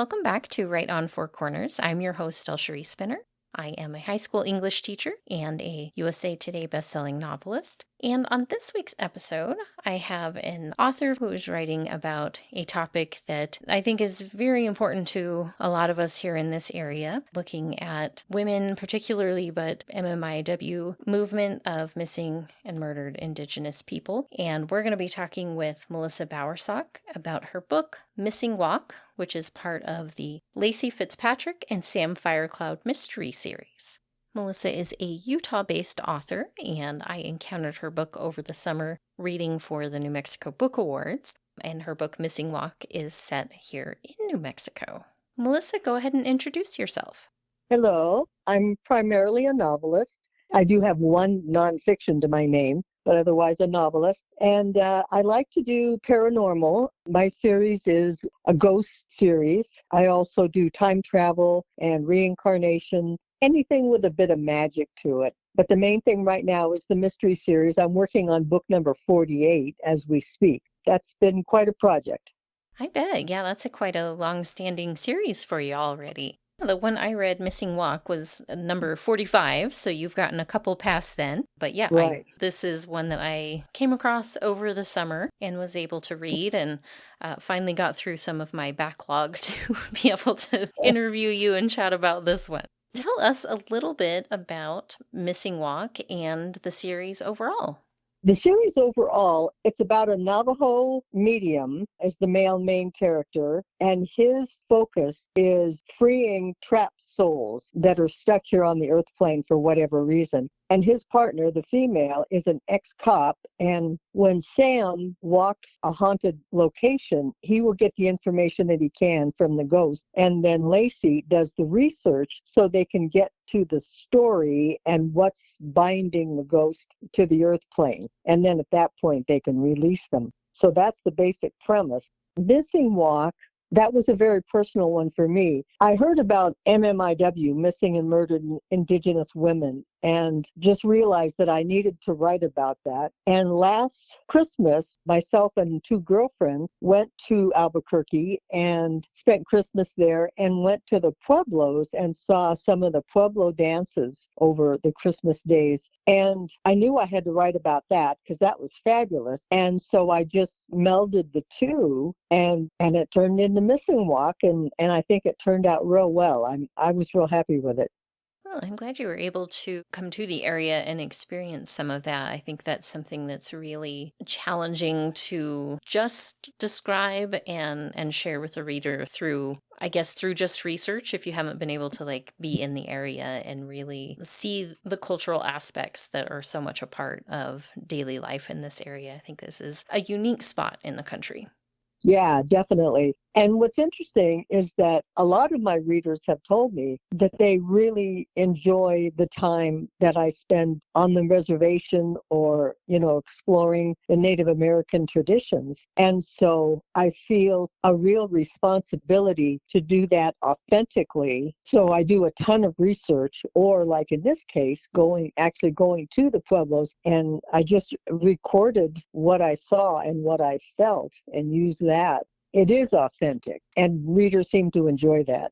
welcome back to Right on Four Corners. I'm your host, DelSheree Spinner. I am a high school English teacher and a USA Today bestselling novelist. And on this week's episode, I have an author who is writing about a topic that I think is very important to a lot of us here in this area, looking at women particularly, but MMIW movement of missing and murdered Indigenous people. And we're going to be talking with Melissa Bowersock about her book, Missing Walk, which is part of the Lacey Fitzpatrick and Sam Firecloud mystery series. Melissa is a Utah-based author, and I encountered her book over the summer reading for the New Mexico Book Awards, and her book Missing Walk is set here in New Mexico. Melissa, go ahead and introduce yourself. Hello, I'm primarily a novelist. I do have one nonfiction to my name, but otherwise a novelist. And I like to do paranormal. My series is a ghost series. I also do time travel and reincarnation, anything with a bit of magic to it. But the main thing right now is the mystery series. I'm working on book number 48 as we speak. That's been quite a project. I bet. Yeah, that's quite a long-standing series for you already. The one I read, Missing Walk, was number 45, so you've gotten a couple past then. But yeah, Right. This is one that I came across over the summer and was able to read, and finally got through some of my backlog to be able to interview you and chat about this one. Tell us a little bit about Missing Walk and the series overall. The series overall, it's about a Navajo medium as the male main character, and his focus is freeing trapped souls that are stuck here on the earth plane for whatever reason. And his partner, the female, is an ex-cop, and when Sam walks a haunted location, he will get the information that he can from the ghost, and then Lacey does the research so they can get to the story and what's binding the ghost to the earth plane. And then at that point, they can release them. So that's the basic premise. Missing Walk, that was a very personal one for me. I heard about MMIW, missing and murdered Indigenous women, and just realized that I needed to write about that. And last Christmas, myself and two girlfriends went to Albuquerque and spent Christmas there, and went to the Pueblos and saw some of the Pueblo dances over the Christmas days. And I knew I had to write about that because that was fabulous. And so I just melded the two, and it turned into Missing Walk, and I think it turned out real well. I was real happy with it. Well, I'm glad you were able to come to the area and experience some of that. I think that's something that's really challenging to just describe and share with the reader through, I guess, through just research, if you haven't been able to be in the area and really see the cultural aspects that are so much a part of daily life in this area. I think this is a unique spot in the country. Yeah, definitely. And what's interesting is that a lot of my readers have told me that they really enjoy the time that I spend on the reservation or, exploring the Native American traditions. And so I feel a real responsibility to do that authentically. So I do a ton of research, or like in this case, going to the Pueblos, and I just recorded what I saw and what I felt and used that. It is authentic, and readers seem to enjoy that.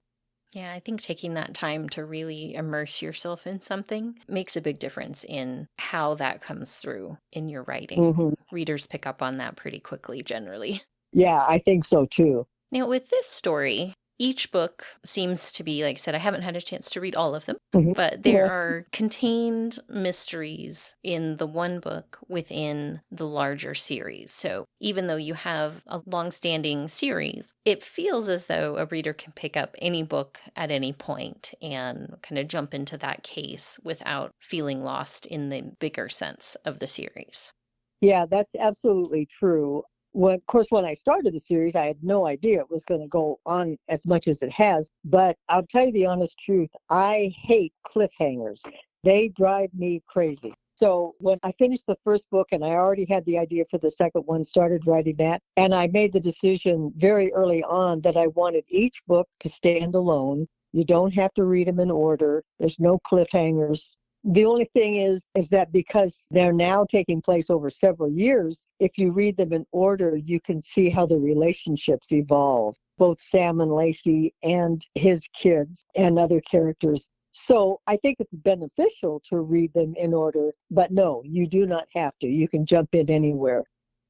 Yeah, I think taking that time to really immerse yourself in something makes a big difference in how that comes through in your writing. Mm-hmm. Readers pick up on that pretty quickly, generally. Yeah, I think so too. Now, with this story, each book seems to be, like I said, I haven't had a chance to read all of them, Mm-hmm. but there are contained mysteries in the one book within the larger series. So even though you have a long-standing series, it feels as though a reader can pick up any book at any point and kind of jump into that case without feeling lost in the bigger sense of the series. Yeah, that's absolutely true. Of course, when I started the series, I had no idea it was going to go on as much as it has. But I'll tell you the honest truth, I hate cliffhangers. They drive me crazy. So when I finished the first book and I already had the idea for the second one, started writing that, and I made the decision very early on that I wanted each book to stand alone. You don't have to read them in order. There's no cliffhangers. The only thing is that because they're now taking place over several years, if you read them in order, you can see how the relationships evolve. both Sam and Lacey and his kids and other characters. So I think it's beneficial to read them in order, but no, you do not have to. You can jump in anywhere.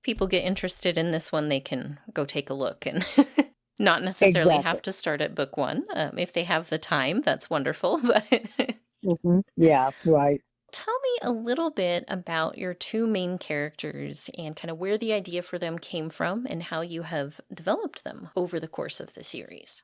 People get interested in this one, they can go take a look and not necessarily Exactly. have to start at book one. If they have the time, that's wonderful. But Yeah, right. tell me a little bit about your two main characters and kind of where the idea for them came from and how you have developed them over the course of the series.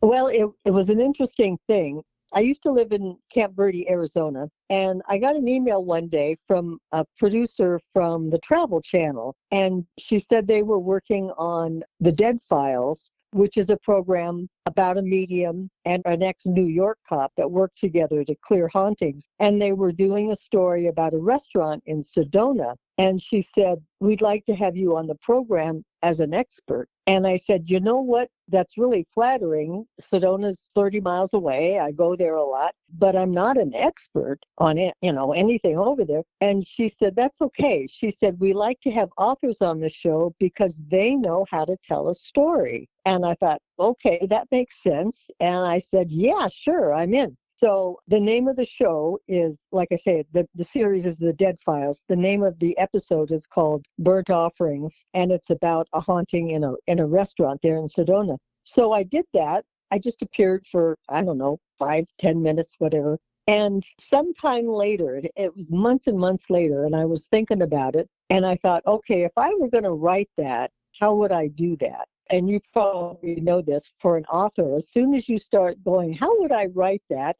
Well, it was an interesting thing. I used to live in Camp Verde, Arizona, and I got an email one day from a producer from the Travel Channel, and she said they were working on The Dead Files, which is a program about a medium and an ex-New York cop that work together to clear hauntings. And they were doing a story about a restaurant in Sedona. And she said, we'd like to have you on the program as an expert. And I said, you know what? That's really flattering. Sedona's 30 miles away. I go there a lot, but I'm not an expert on it, anything over there. And she said, that's okay. She said, we like to have authors on the show because they know how to tell a story. And I thought, okay, that makes sense. And I said, yeah, sure, I'm in. So the name of the show is, like I say, the series is The Dead Files. The name of the episode is called Burnt Offerings, and it's about a haunting in a restaurant there in Sedona. So I did that. I just appeared for, I don't know, 5, 10 minutes, whatever. And sometime later, it was months and months later, and I was thinking about it, and I thought, okay, if I were going to write that, how would I do that? And you probably know this, for an author, as soon as you start going, how would I write that?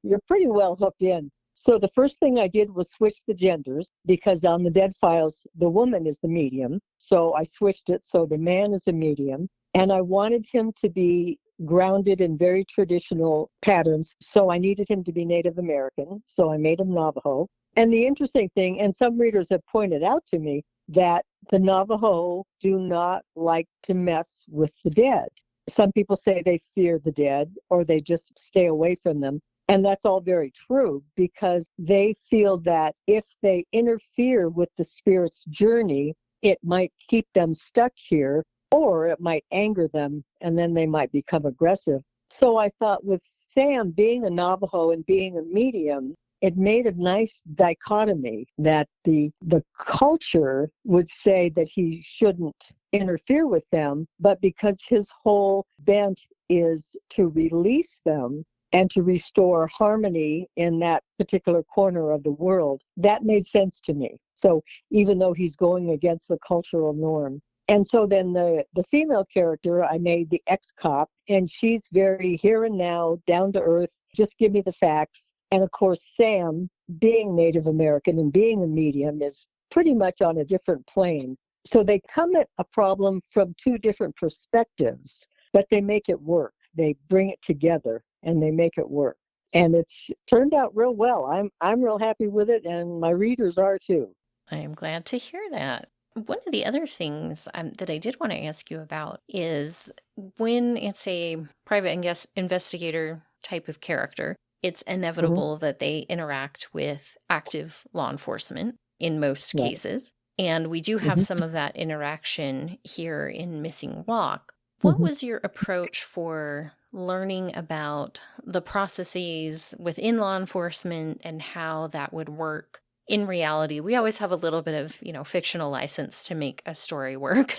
You're pretty well hooked in. So the first thing I did was switch the genders, because on the Dead Files, the woman is the medium. So I switched it so the man is a medium. And I wanted him to be grounded in very traditional patterns. So I needed him to be Native American. So I made him Navajo. And the interesting thing, and some readers have pointed out to me, that the Navajo do not like to mess with the dead. Some people say they fear the dead or they just stay away from them. And that's all very true, because they feel that if they interfere with the spirit's journey, it might keep them stuck here, or it might anger them, and then they might become aggressive. So I thought, with Sam being a Navajo and being a medium, it made a nice dichotomy that the culture would say that he shouldn't interfere with them, but because his whole bent is to release them and to restore harmony in that particular corner of the world, that made sense to me. So even though he's going against the cultural norm. And so then the female character, I made the ex-cop, and she's very here and now, down to earth, just give me the facts. And of course, Sam, being Native American and being a medium, is pretty much on a different plane. So they come at a problem from two different perspectives, but they make it work. They bring it together and they make it work. And it's turned out real well. I'm real happy with it, and my readers are too. I am glad to hear that. One of the other things that I did want to ask you about is when it's a private investigator type of character, it's Mm-hmm. inevitable that they interact with active law enforcement in most Right. cases. And we do have Mm-hmm. some of that interaction here in Missing Walk. What Mm-hmm. was your approach for learning about the processes within law enforcement and how that would work in reality? We always have a little bit of, fictional license to make a story work.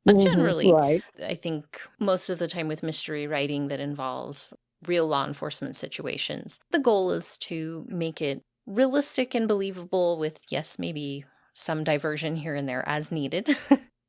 But Mm-hmm. generally, Right. I think most of the time with mystery writing that involves real law enforcement situations, the goal is to make it realistic and believable with, yes, maybe some diversion here and there as needed.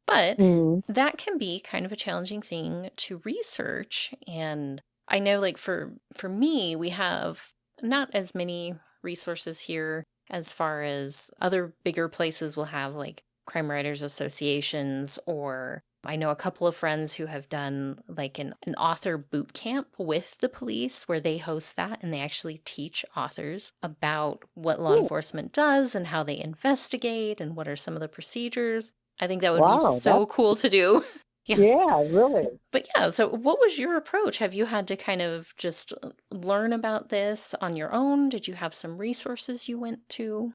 But Mm-hmm. that can be kind of a challenging thing to research. And I know, like, for me, we have not as many resources here as far as other bigger places will have, like crime writers associations, or I know a couple of friends who have done like an author boot camp with the police where they host that and they actually teach authors about what law Cool. enforcement does and how they investigate and what are some of the procedures. I think that would be Wow. so cool to do. Yeah. Yeah, really. But yeah, so what was your approach? Have you had to kind of just learn about this on your own? Did you have some resources you went to?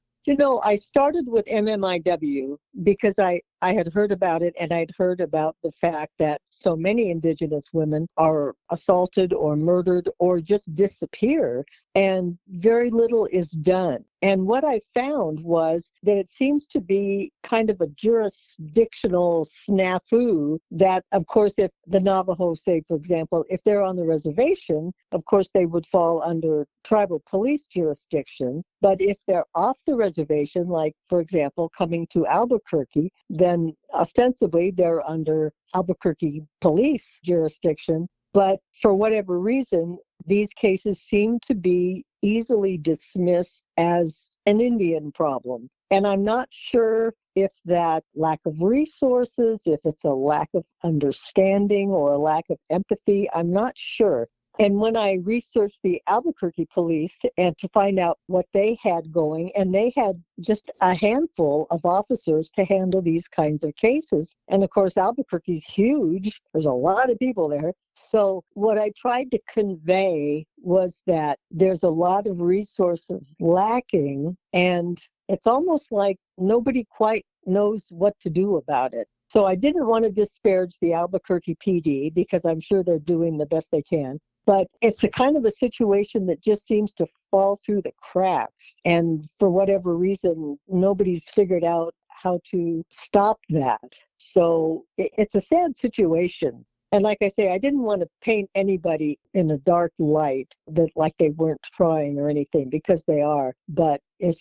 I started with MMIW, because I had heard about it, and I'd heard about the fact that so many Indigenous women are assaulted or murdered or just disappear, and very little is done. And what I found was that it seems to be kind of a jurisdictional snafu that, of course, if the Navajo, say, for example, if they're on the reservation, of course, they would fall under tribal police jurisdiction. But if they're off the reservation, like, for example, coming to Albuquerque, then ostensibly they're under Albuquerque police jurisdiction. But for whatever reason, these cases seem to be easily dismissed as an Indian problem. And I'm not sure if that lack of resources, if it's a lack of understanding or a lack of empathy, I'm not sure. And when I researched the Albuquerque police and to find out what they had going, and they had just a handful of officers to handle these kinds of cases. And of course, Albuquerque's huge. There's a lot of people there. So what I tried to convey was that there's a lot of resources lacking, and it's almost like nobody quite knows what to do about it. So I didn't want to disparage the Albuquerque PD because I'm sure they're doing the best they can. But it's a kind of a situation that just seems to fall through the cracks. And for whatever reason, nobody's figured out how to stop that. So it's a sad situation. And like I say, I didn't want to paint anybody in a dark light that like they weren't trying or anything, because they are. But it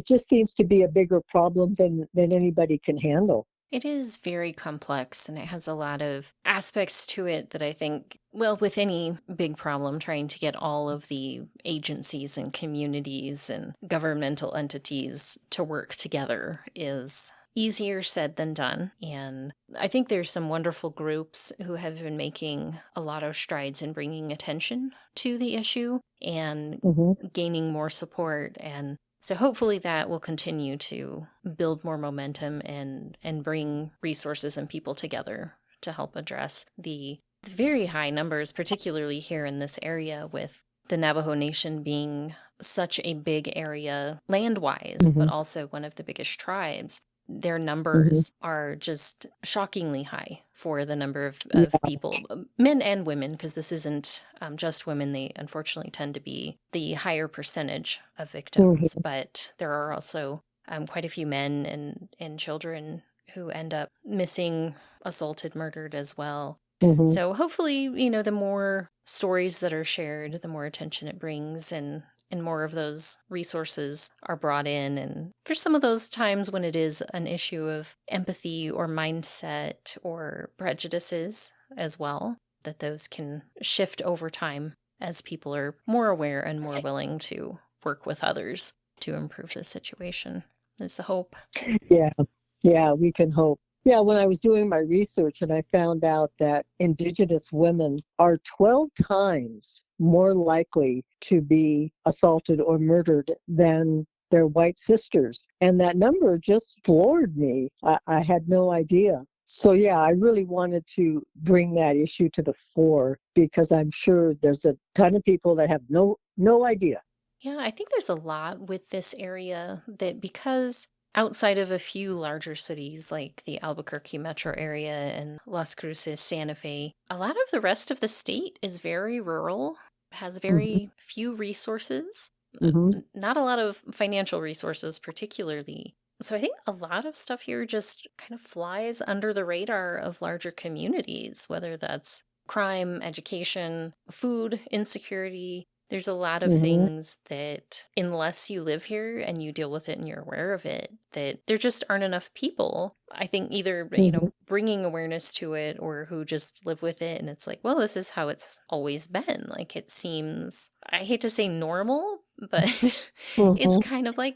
just seems to be a bigger problem than anybody can handle. It is very complex and it has a lot of aspects to it that I think, well, with any big problem, trying to get all of the agencies and communities and governmental entities to work together is easier said than done. And I think there's some wonderful groups who have been making a lot of strides in bringing attention to the issue and Mm-hmm. gaining more support. And so hopefully that will continue to build more momentum and bring resources and people together to help address the very high numbers, particularly here in this area with the Navajo Nation being such a big area land-wise, but Mm-hmm. also one of the biggest tribes. Their Mm-hmm. numbers are just shockingly high for the number of Yeah. people, men and women, because this isn't just women. They unfortunately tend to be the higher percentage of victims, Mm-hmm. but there are also quite a few men and children who end up missing, assaulted, murdered as well. Mm-hmm. So hopefully, the more stories that are shared, the more attention it brings and more of those resources are brought in. And for some of those times when it is an issue of empathy or mindset or prejudices as well, that those can shift over time as people are more aware and more willing to work with others to improve the situation, is the hope. Yeah, yeah, we can hope. Yeah, when I was doing my research and I found out that Indigenous women are 12 times more likely to be assaulted or murdered than their white sisters. And that number just floored me. I had no idea. So, yeah, I really wanted to bring that issue to the fore because I'm sure there's a ton of people that have no idea. Yeah, I think there's a lot with this area that because outside of a few larger cities like the Albuquerque metro area and Las Cruces, Santa Fe, a lot of the rest of the state is very rural, has Hmm. very few resources, Hmm. not a lot of financial resources, particularly. So I think a lot of stuff here just kind of flies under the radar of larger communities, whether that's crime, education, food insecurity. There's a lot of Hmm. things that, unless you live here and you deal with it and you're aware of it, that there just aren't enough people. I think either, Hmm. bringing awareness to it or who just live with it. And it's like, well, this is how it's always been. Like it seems, I hate to say normal, but it's Hmm. kind of like,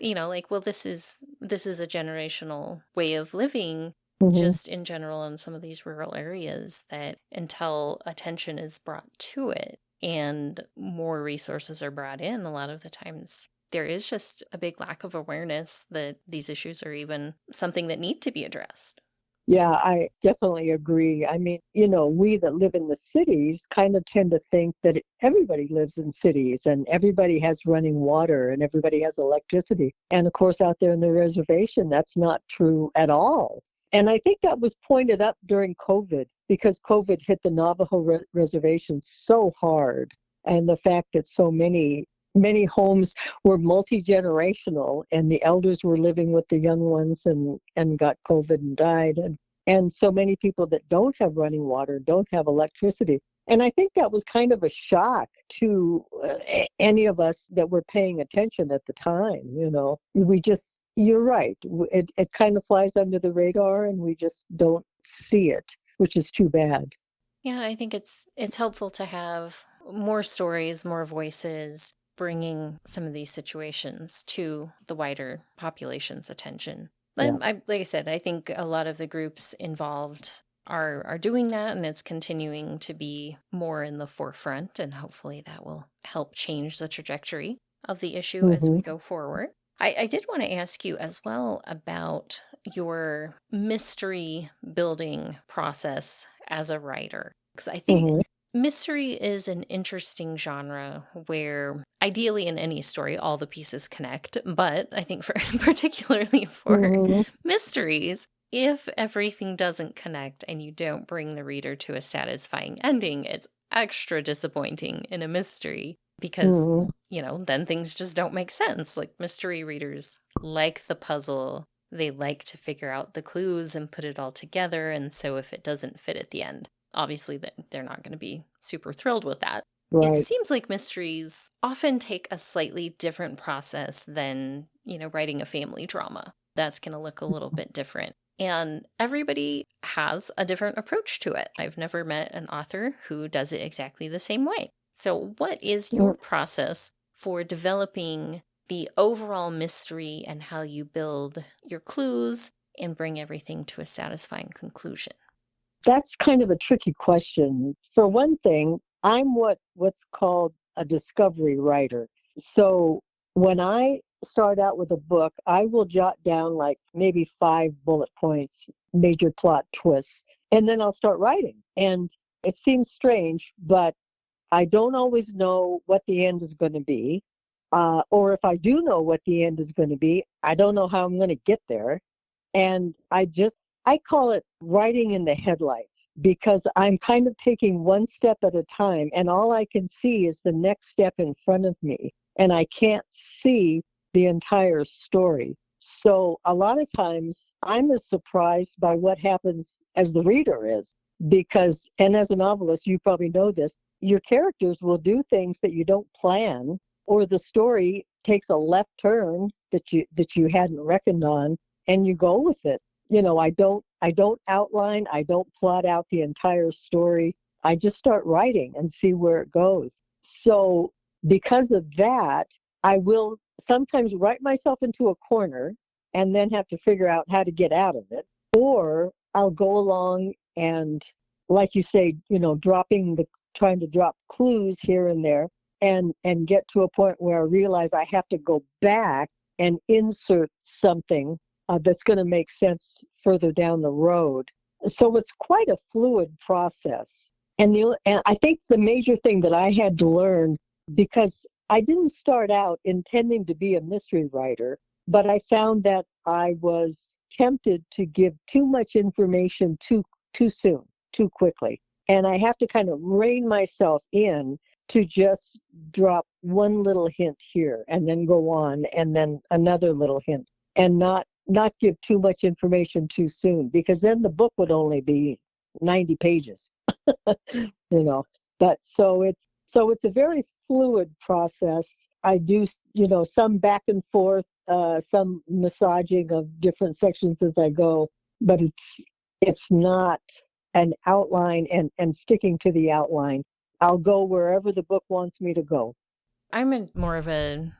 well, this is a generational way of living Hmm. just in general in some of these rural areas that until attention is brought to it and more resources are brought in, a lot of the times there is just a big lack of awareness that these issues are even something that need to be addressed. Yeah, I definitely agree. I mean, we that live in the cities kind of tend to think that everybody lives in cities and everybody has running water and everybody has electricity. And of course, out there in the reservation, that's not true at all. And I think that was pointed up during COVID because COVID hit the Navajo reservation so hard. And the fact that so many homes were multi-generational and the elders were living with the young ones and got COVID and died, and so many people that don't have running water, don't have electricity. And I think that was kind of a shock to any of us that were paying attention at the time. You're right, it kind of flies under the radar and we just don't see it, which is too bad. Yeah, I think it's helpful to have more stories, more voices, bringing some of these situations to the wider population's attention. Yeah. Like I said, I think a lot of the groups involved are doing that, and it's continuing to be more in the forefront, and hopefully that will help change the trajectory of the issue as we Hmm. go forward. I did want to ask you as well about your mystery building process as a writer. Because I think Hmm. mystery is an interesting genre where ideally in any story all the pieces connect, but I think for particularly for Hmm. mysteries, if everything doesn't connect and you don't bring the reader to a satisfying ending, it's extra disappointing in a mystery because, Hmm. then things just don't make sense. Like mystery readers like the puzzle, they like to figure out the clues and put it all together. And so if it doesn't fit at the end, obviously they're not going to be super thrilled with that. It Right. seems like mysteries often take a slightly different process than, writing a family drama. That's going to look a little bit different. And everybody has a different approach to it. I've never met an author who does it exactly the same way. So, what is your process for developing the overall mystery and how you build your clues and bring everything to a satisfying conclusion? That's kind of a tricky question. For one thing, I'm what's called a discovery writer. So when I start out with a book, I will jot down like maybe 5 bullet points, major plot twists, and then I'll start writing. And it seems strange, but I don't always know what the end is going to be. Or if I do know what the end is going to be, I don't know how I'm going to get there. And I call it writing in the headlights because I'm kind of taking one step at a time and all I can see is the next step in front of me and I can't see the entire story. So a lot of times I'm as surprised by what happens as the reader is because, and as a novelist, you probably know this, your characters will do things that you don't plan or the story takes a left turn that you hadn't reckoned on and you go with it. I don't outline, I don't plot out the entire story. I just start writing and see where it goes. So because of that, I will sometimes write myself into a corner and then have to figure out how to get out of it. Or I'll go along and, like you say, trying to drop clues here and there and get to a point where I realize I have to go back and insert something that's going to make sense further down the road. So it's quite a fluid process. And I think the major thing that I had to learn, because I didn't start out intending to be a mystery writer, but I found that I was tempted to give too much information too soon, too quickly. And I have to kind of rein myself in to just drop one little hint here and then go on and then another little hint and not give too much information too soon because then the book would only be 90 pages. you know but so it's a very fluid process. I do some back and forth, some massaging of different sections as I go, but it's not an outline and sticking to the outline. I'll go wherever the book wants me to go. I'm more of a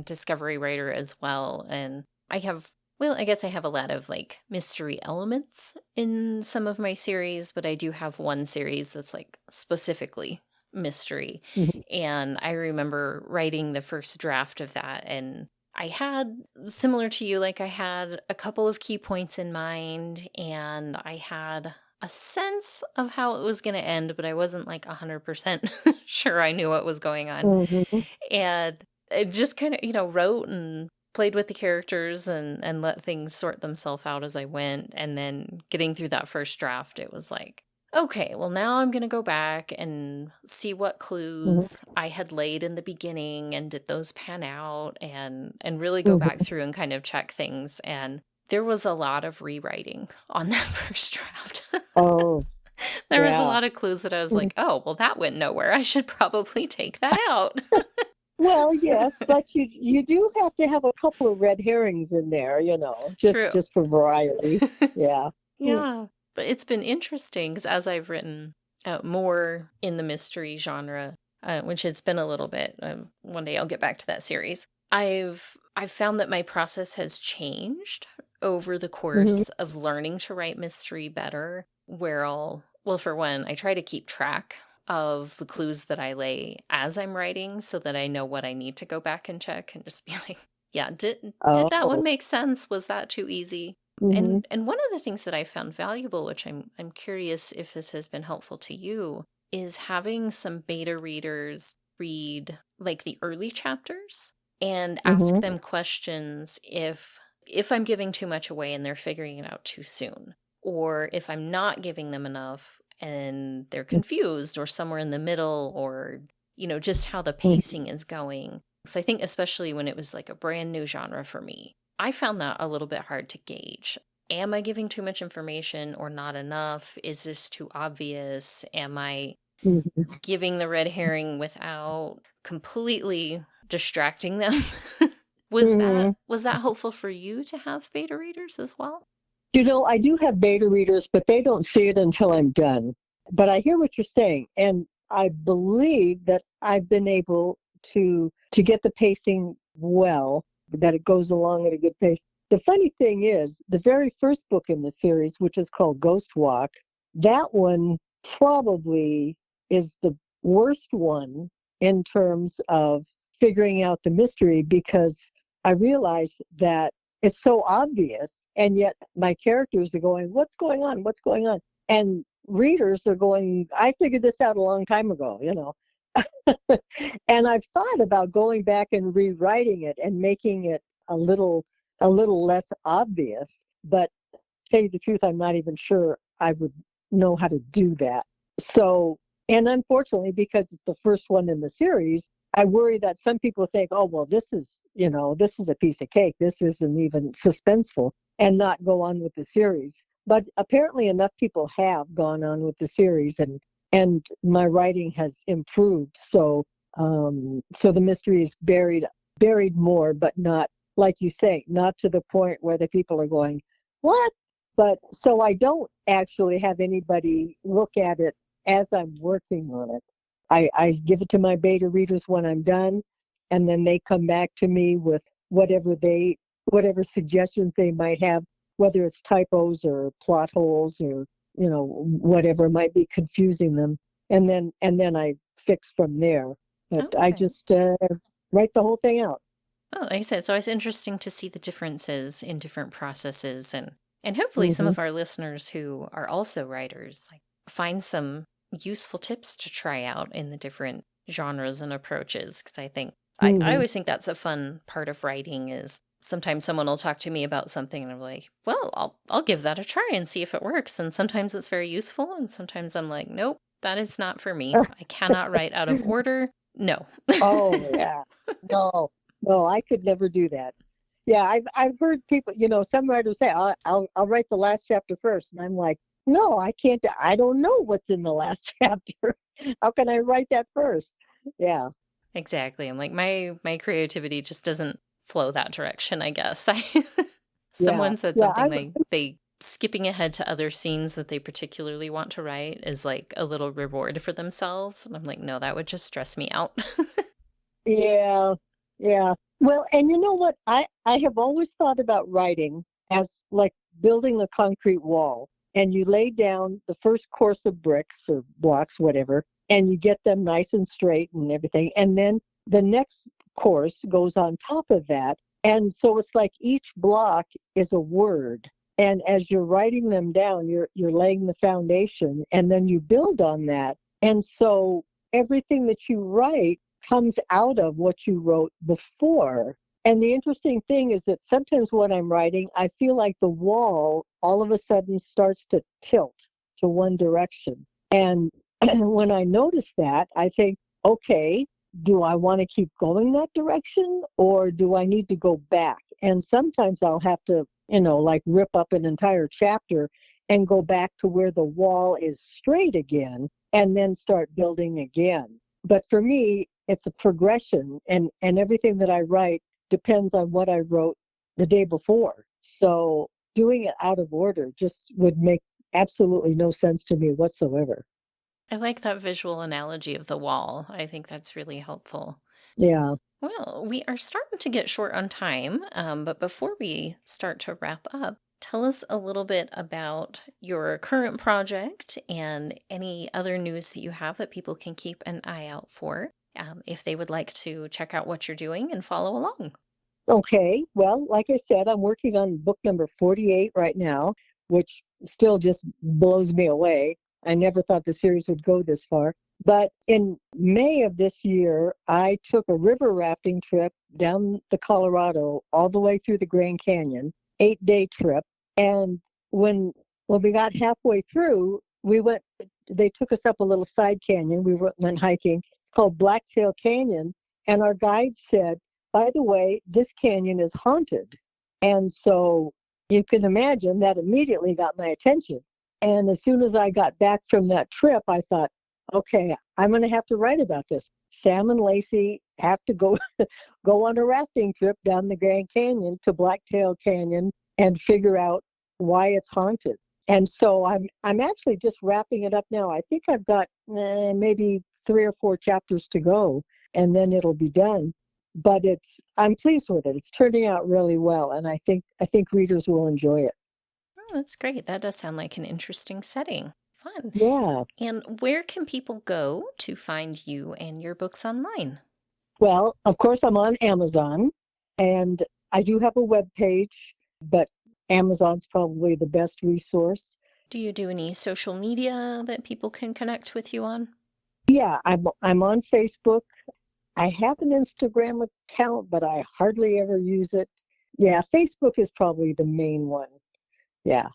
discovery writer as well. And I guess I have a lot of like mystery elements in some of my series, but I do have one series that's like specifically mystery. Mhm. And I remember writing the first draft of that and I had, similar to you, like I had a couple of key points in mind and I had a sense of how it was going to end, but I wasn't like 100% sure I knew what was going on. Hmm. And I just kind of, wrote and played with the characters and let things sort themselves out as I went. And then getting through that first draft, it was like, okay, well, now I'm going to go back and see what clues I had laid in the beginning and did those pan out and really go back Hmm. through and kind of check things. And there was a lot of rewriting on that first draft. Oh, There was a yeah. lot of clues that I was Mhm. like, oh, well, that went nowhere. I should probably take that out. Well, yes, but you do have to have a couple of red herrings in there, just True. just for variety. Yeah. Mm. Yeah. But it's been interesting because as I've written more in the mystery genre, which it's been a little bit, one day I'll get back to that series. I've found that my process has changed over the Mhm. course of learning to write mystery better, where well, for one, I try to keep track of the clues that I lay as I'm writing so that I know what I need to go back and check and just be like, yeah, did that one Oh. make sense? Was that too easy? Mhm. And one of the things that I found valuable, which I'm curious if this has been helpful to you, is having some beta readers read like the early chapters and ask Mhm. them questions if I'm giving too much away and they're figuring it out too soon, or if I'm not giving them enough and they're confused or somewhere in the middle, or just how the Mhm. pacing is going. Because I think especially when it was like a brand new genre for me, I found that a little bit hard to gauge. Am I giving too much information or not enough? Is this too obvious? Am I Mhm. giving the red herring without completely distracting them? was that Mhm. was that helpful for you to have beta readers as well? I do have beta readers, but they don't see it until I'm done. But I hear what you're saying, and I believe that I've been able to get the pacing well, that it goes along at a good pace. The funny thing is, the very first book in the series, which is called Ghost Walk, that one probably is the worst one in terms of figuring out the mystery because I realize that it's so obvious, and yet my characters are going, "What's going on? What's going on?" And readers are going, "I figured this out a long time ago." And I've thought about going back and rewriting it and making it a little a little less obvious, but to tell you the truth, I'm not even sure I would know how to do that. So, and unfortunately, because it's the first one in the series, I worry that some people think, "Oh, well, this is a piece of cake. This isn't even suspenseful," and not go on with the series. But apparently, enough people have gone on with the series, and my writing has improved. So the mystery is buried more, but not, like you say, not to the point where the people are going, "What?" But so I don't actually have anybody look at it as I'm working on it. I give it to my beta readers when I'm done, and then they come back to me with whatever suggestions they might have, whether it's typos or plot holes or whatever might be confusing them, and then I fix from there. But I Okay. just write the whole thing out. Well, like I said, so it's interesting to see the differences in different processes and hopefully some Hmm. of our listeners who are also writers like find some useful tips to try out in the different genres and approaches. Because I think I Hmm. always think that's a fun part of writing is sometimes someone will talk to me about something and I'm like, well, I'll give that a try and see if it works. And sometimes it's very useful, and sometimes I'm like, nope, that is not for me. I cannot write out of order. No. Oh yeah. No, no, I could never do that. Yeah, I've heard people, some writers say, I'll write the last chapter first, and I'm like, no, I can't. I don't know what's in the last chapter. How can I write that first? Yeah, Exactly. I'm like my creativity just doesn't flow that direction, I guess. I yeah, someone said yeah. something like they skipping ahead to other scenes that they particularly want to write is like a little reward for themselves. And I'm like, no, that would just stress me out. Yeah, yeah. Well, and you know what? I have always thought about writing as like building a concrete wall, and you lay down the first course of bricks or blocks, whatever, and you get them nice and straight and everything, and then the next course goes on top of that, And so it's like each block is a word. And as you're writing them down, you're laying the foundation and then you build on that. And so everything that you write comes out of what you wrote before. And the interesting thing is that sometimes when I'm writing, I feel like the wall all of a sudden starts to tilt to one direction. And when I notice that, I think, okay, do I want to keep going that direction or do I need to go back? And sometimes I'll have to, like rip up an entire chapter and go back to where the wall is straight again and then start building again. But for me, it's a progression and everything that I write depends on what I wrote the day before. So doing it out of order just would make absolutely no sense to me whatsoever. I like that visual analogy of the wall. I think that's really helpful. Yeah. Well, we are starting to get short on time, but before we start to wrap up, tell us a little bit about your current project and any other news that you have that people can keep an eye out for if they would like to check out what you're doing and follow along. Okay. Well, like I said, I'm working on book number 48 right now, which still just blows me away. I never thought the series would go this far. But in May of this year, I took a river rafting trip down the Colorado all the way through the Grand Canyon, 8-day trip. And when we got halfway through, they took us up a little side canyon. Went hiking. It's called Blacktail Canyon. And our guide said, by the way, this canyon is haunted. And so you can imagine that immediately got my attention. And as soon as I got back from that trip, I thought, okay, I'm going to have to write about this. Sam and Lacey have to go go on a rafting trip down the Grand Canyon to Blacktail Canyon and figure out why it's haunted. And so I'm actually just wrapping it up now. I think I've got maybe 3 or 4 chapters to go, and then it'll be done. But I'm pleased with it. It's turning out really well, and I think readers will enjoy it. Oh, that's great. That does sound like an interesting setting. Fun. Yeah. And where can people go to find you and your books online? Well, of course, I'm on Amazon, and I do have a web page, but Amazon's probably the best resource. Do you do any social media that people can connect with you on? Yeah, I'm on Facebook. I have an Instagram account, but I hardly ever use it. Yeah, Facebook is probably the main one. Yeah.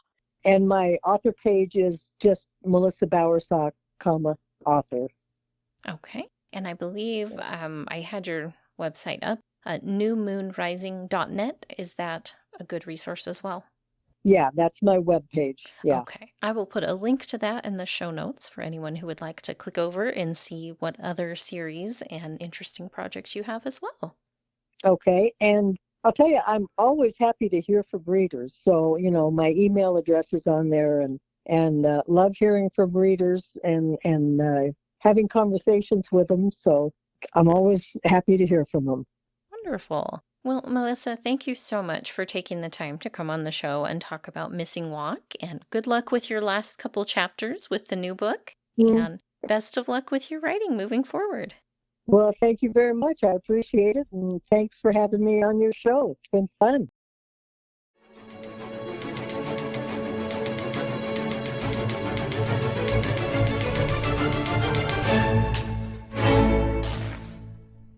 And my author page is just Melissa Bowersock, author. Okay. And I believe I had your website up, newmoonrising.net. Is that a good resource as well? Yeah, that's my web page. Yeah. Okay. I will put a link to that in the show notes for anyone who would like to click over and see what other series and interesting projects you have as well. Okay. And I'll tell you, I'm always happy to hear from readers. So, my email address is on there and love hearing from readers and having conversations with them. So I'm always happy to hear from them. Wonderful. Well, Melissa, thank you so much for taking the time to come on the show and talk about Missing Walk. And good luck with your last couple chapters with the new book. Mm. And best of luck with your writing moving forward. Well, thank you very much. I appreciate it. And thanks for having me on your show. It's been fun.